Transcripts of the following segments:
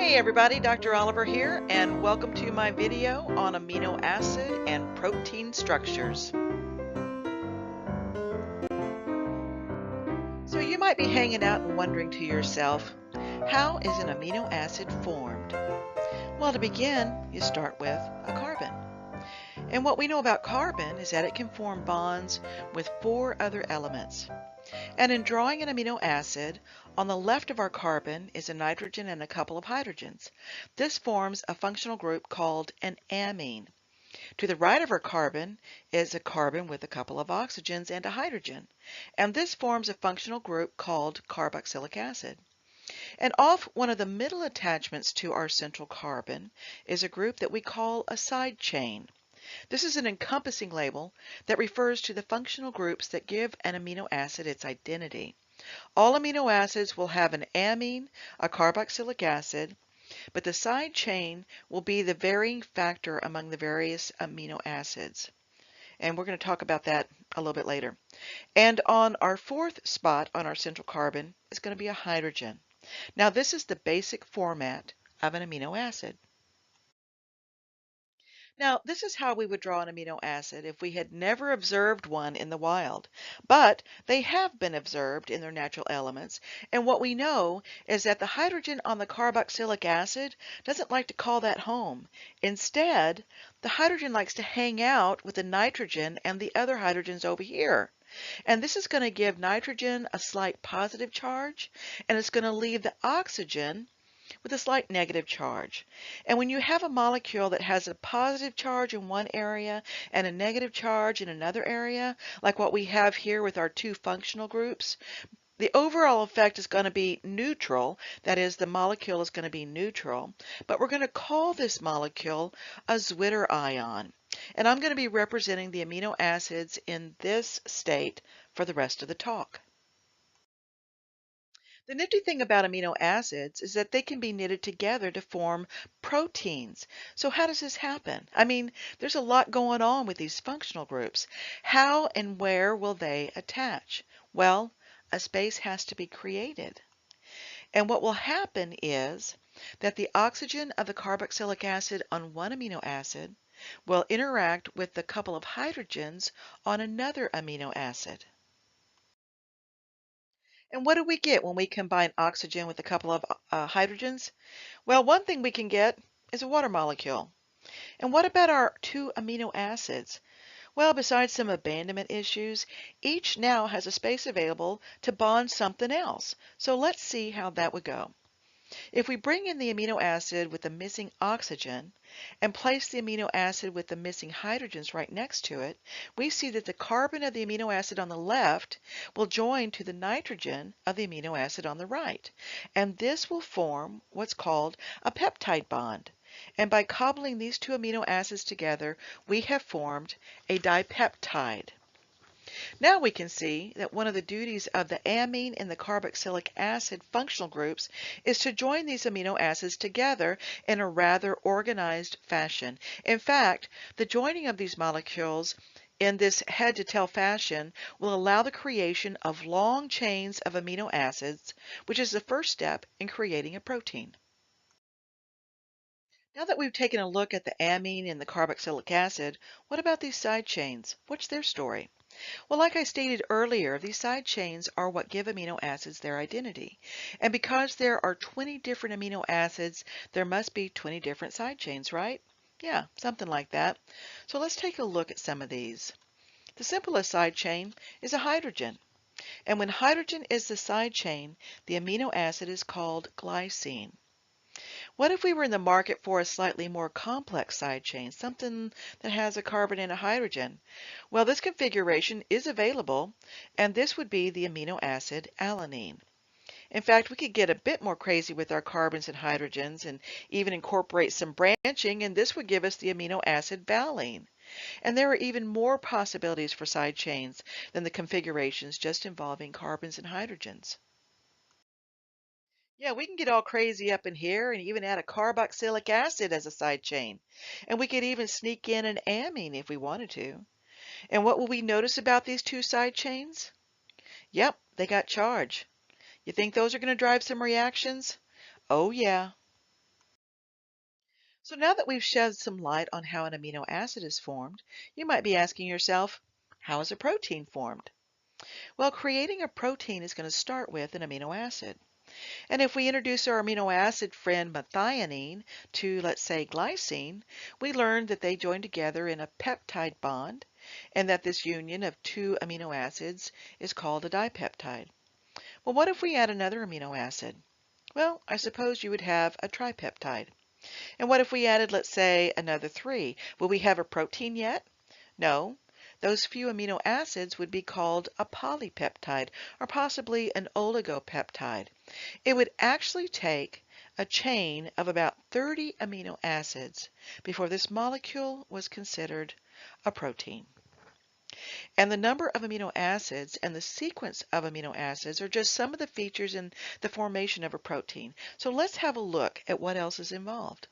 Hey everybody, Dr. Oliver here, and welcome to my video on amino acid and protein structures. So you might be hanging out and wondering to yourself, how is an amino acid formed? Well, to begin, you start with a carbon. And what we know about carbon is that it can form bonds with 4 other elements. And in drawing an amino acid, on the left of our carbon is a nitrogen and a couple of hydrogens. This forms a functional group called an amine. To the right of our carbon is a carbon with a couple of oxygens and a hydrogen. And this forms a functional group called carboxylic acid. And off one of the middle attachments to our central carbon is a group that we call a side chain. This is an encompassing label that refers to the functional groups that give an amino acid its identity. All amino acids will have an amine, a carboxylic acid, but the side chain will be the varying factor among the various amino acids. And we're going to talk about that a little bit later. And on our 4th spot on our central carbon is going to be a hydrogen. Now this is the basic format of an amino acid. Now, this is how we would draw an amino acid if we had never observed one in the wild, but they have been observed in their natural elements, and what we know is that the hydrogen on the carboxylic acid doesn't like to call that home. Instead, the hydrogen likes to hang out with the nitrogen and the other hydrogens over here. And this is going to give nitrogen a slight positive charge, and it's going to leave the oxygen with a slight negative charge. And when you have a molecule that has a positive charge in one area and a negative charge in another area, like what we have here with our 2 functional groups, the overall effect is going to be neutral. That is, the molecule is going to be neutral. But we're going to call this molecule a Zwitter ion. And I'm going to be representing the amino acids in this state for the rest of the talk. The nifty thing about amino acids is that they can be knitted together to form proteins. So how does this happen? I mean, there's a lot going on with these functional groups. How and where will they attach? Well, a space has to be created. And what will happen is that the oxygen of the carboxylic acid on one amino acid will interact with the couple of hydrogens on another amino acid. And what do we get when we combine oxygen with a couple of hydrogens? Well, one thing we can get is a water molecule. And what about our 2 amino acids? Well, besides some abandonment issues, each now has a space available to bond something else. So let's see how that would go. If we bring in the amino acid with the missing oxygen and place the amino acid with the missing hydrogens right next to it, we see that the carbon of the amino acid on the left will join to the nitrogen of the amino acid on the right. And this will form what's called a peptide bond. And by cobbling these 2 amino acids together, we have formed a dipeptide. Now we can see that one of the duties of the amine and the carboxylic acid functional groups is to join these amino acids together in a rather organized fashion. In fact, the joining of these molecules in this head-to-tail fashion will allow the creation of long chains of amino acids, which is the first step in creating a protein. Now that we've taken a look at the amine and the carboxylic acid, what about these side chains? What's their story? Well, like I stated earlier, these side chains are what give amino acids their identity. And because there are 20 different amino acids, there must be 20 different side chains, right? Yeah, something like that. So let's take a look at some of these. The simplest side chain is a hydrogen. And when hydrogen is the side chain, the amino acid is called glycine. What if we were in the market for a slightly more complex side chain, something that has a carbon and a hydrogen? Well, this configuration is available, and this would be the amino acid alanine. In fact, we could get a bit more crazy with our carbons and hydrogens and even incorporate some branching, and this would give us the amino acid valine. And there are even more possibilities for side chains than the configurations just involving carbons and hydrogens. Yeah, we can get all crazy up in here and even add a carboxylic acid as a side chain. And we could even sneak in an amine if we wanted to. And what will we notice about these 2 side chains? Yep, they got charge. You think those are going to drive some reactions? Oh yeah. So now that we've shed some light on how an amino acid is formed, you might be asking yourself, how is a protein formed? Well, creating a protein is going to start with an amino acid. And if we introduce our amino acid friend methionine to, let's say, glycine, we learn that they join together in a peptide bond, and that this union of two amino acids is called a dipeptide. Well, what if we add another amino acid? Well, I suppose you would have a tripeptide. And what if we added, let's say, another three? Will we have a protein yet? No. Those few amino acids would be called a polypeptide or possibly an oligopeptide. It would actually take a chain of about 30 amino acids before this molecule was considered a protein. And the number of amino acids and the sequence of amino acids are just some of the features in the formation of a protein. So let's have a look at what else is involved.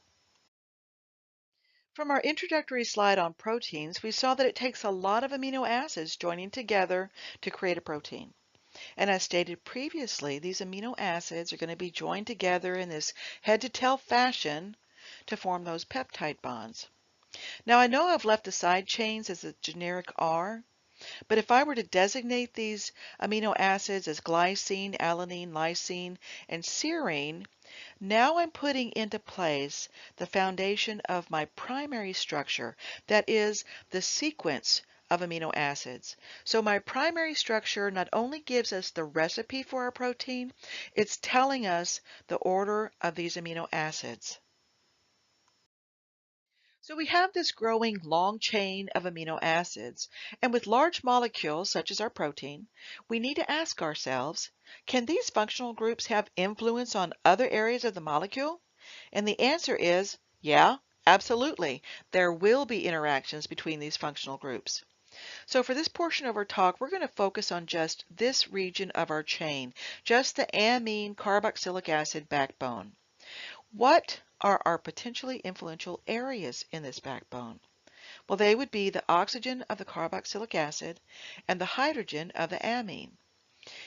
From our introductory slide on proteins, we saw that it takes a lot of amino acids joining together to create a protein. And as stated previously, these amino acids are going to be joined together in this head-to-tail fashion to form those peptide bonds. Now I know I've left the side chains as a generic R, but if I were to designate these amino acids as glycine, alanine, lysine, and serine, now I'm putting into place the foundation of my primary structure, that is, the sequence of amino acids. So my primary structure not only gives us the recipe for our protein, it's telling us the order of these amino acids. So we have this growing long chain of amino acids, and with large molecules such as our protein, we need to ask ourselves, can these functional groups have influence on other areas of the molecule? And the answer is, yeah, absolutely. There will be interactions between these functional groups. So for this portion of our talk, we're going to focus on just this region of our chain, just the amine carboxylic acid backbone. What are our potentially influential areas in this backbone? Well, they would be the oxygen of the carboxylic acid and the hydrogen of the amine.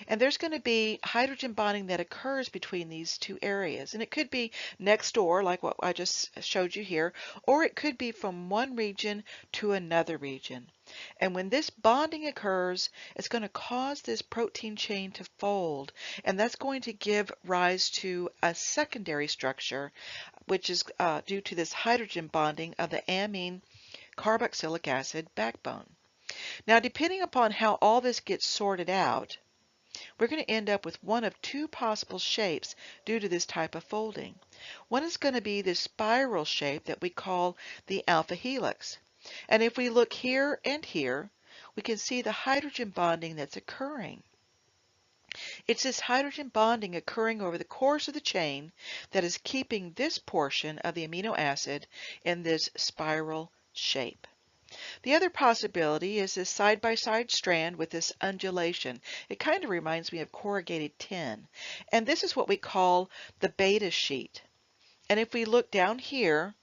And there's going to be hydrogen bonding that occurs between these two areas. And it could be next door, like what I just showed you here, or it could be from one region to another region. And when this bonding occurs, it's going to cause this protein chain to fold. And that's going to give rise to a secondary structure, which is due to this hydrogen bonding of the amine carboxylic acid backbone. Now, depending upon how all this gets sorted out, we're going to end up with one of two possible shapes due to this type of folding. One is going to be this spiral shape that we call the alpha helix. And if we look here and here, we can see the hydrogen bonding that's occurring. It's this hydrogen bonding occurring over the course of the chain that is keeping this portion of the amino acid in this spiral shape. The other possibility is this side-by-side strand with this undulation. It kind of reminds me of corrugated tin. And this is what we call the beta sheet. And if we look down here,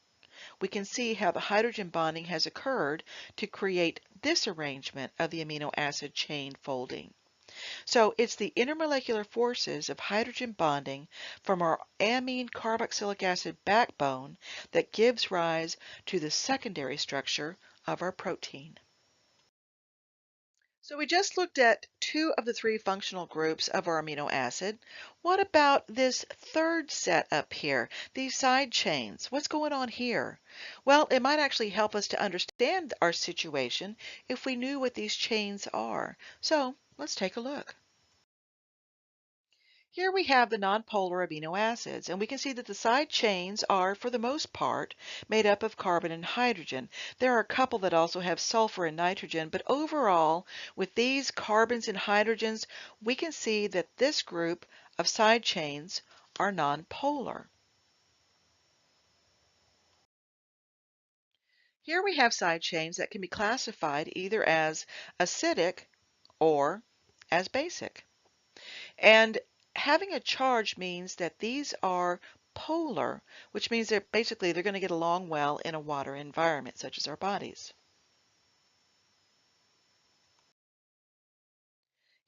we can see how the hydrogen bonding has occurred to create this arrangement of the amino acid chain folding. So it's the intermolecular forces of hydrogen bonding from our amine carboxylic acid backbone that gives rise to the secondary structure of our protein. So we just looked at two of the three functional groups of our amino acid. What about this third set up here, these side chains? What's going on here? Well, it might actually help us to understand our situation if we knew what these chains are. So let's take a look. Here we have the nonpolar amino acids, and we can see that the side chains are, for the most part, made up of carbon and hydrogen. There are a couple that also have sulfur and nitrogen, but overall, with these carbons and hydrogens, we can see that this group of side chains are nonpolar. Here we have side chains that can be classified either as acidic or as basic. And having a charge means that these are polar, which means that basically they're going to get along well in a water environment, such as our bodies.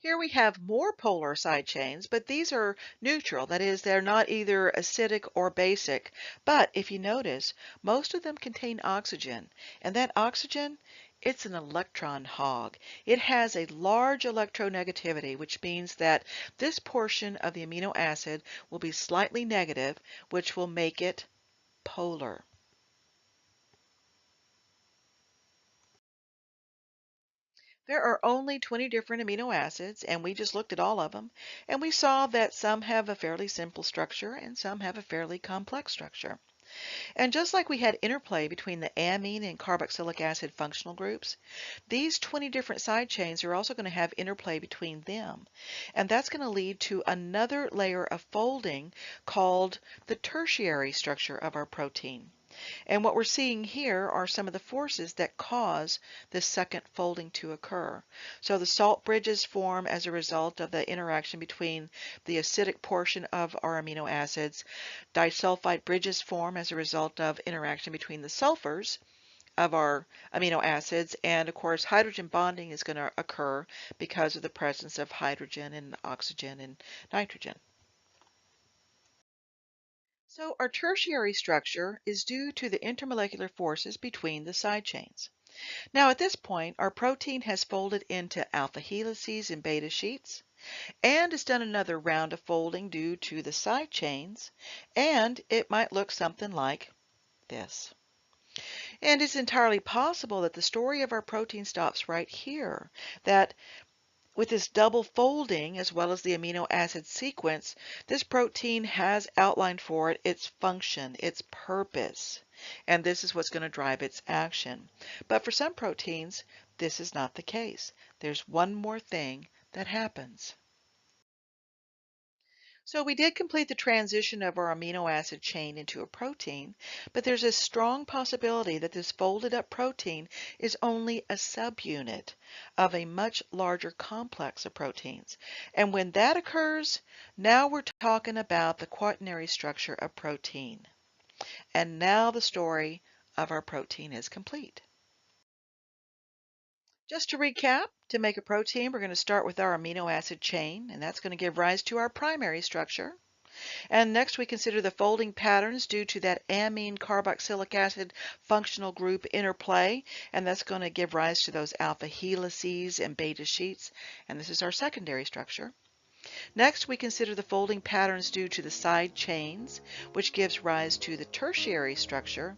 Here we have more polar side chains, but these are neutral. That is, they're not either acidic or basic. But if you notice, most of them contain oxygen. And that oxygen, it's an electron hog. It has a large electronegativity, which means that this portion of the amino acid will be slightly negative, which will make it polar. There are only 20 different amino acids, and we just looked at all of them, and we saw that some have a fairly simple structure and some have a fairly complex structure. And just like we had interplay between the amine and carboxylic acid functional groups, these 20 different side chains are also going to have interplay between them. And that's going to lead to another layer of folding called the tertiary structure of our protein. And what we're seeing here are some of the forces that cause this second folding to occur. So the salt bridges form as a result of the interaction between the acidic portion of our amino acids. Disulfide bridges form as a result of interaction between the sulfurs of our amino acids. And of course, hydrogen bonding is going to occur because of the presence of hydrogen and oxygen and nitrogen. So our tertiary structure is due to the intermolecular forces between the side chains. Now at this point, our protein has folded into alpha helices and beta sheets, and has done another round of folding due to the side chains, and it might look something like this. And it's entirely possible that the story of our protein stops right here, that with this double folding, as well as the amino acid sequence, this protein has outlined for it its function, its purpose, and this is what's going to drive its action. But for some proteins, this is not the case. There's one more thing that happens. So we did complete the transition of our amino acid chain into a protein, but there's a strong possibility that this folded up protein is only a subunit of a much larger complex of proteins. And when that occurs, now we're talking about the quaternary structure of protein. And now the story of our protein is complete. Just to recap, to make a protein, we're going to start with our amino acid chain, and that's going to give rise to our primary structure. And next we consider the folding patterns due to that amine carboxylic acid functional group interplay, and that's going to give rise to those alpha helices and beta sheets, and this is our secondary structure. Next, we consider the folding patterns due to the side chains, which gives rise to the tertiary structure.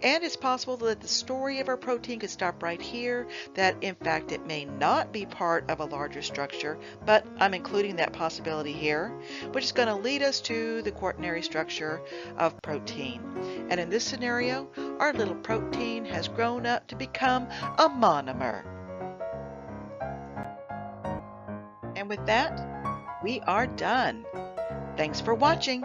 And it's possible that the story of our protein could stop right here, that in fact it may not be part of a larger structure, but I'm including that possibility here, which is going to lead us to the quaternary structure of protein. And in this scenario, our little protein has grown up to become a monomer. And with that, we are done. Thanks for watching.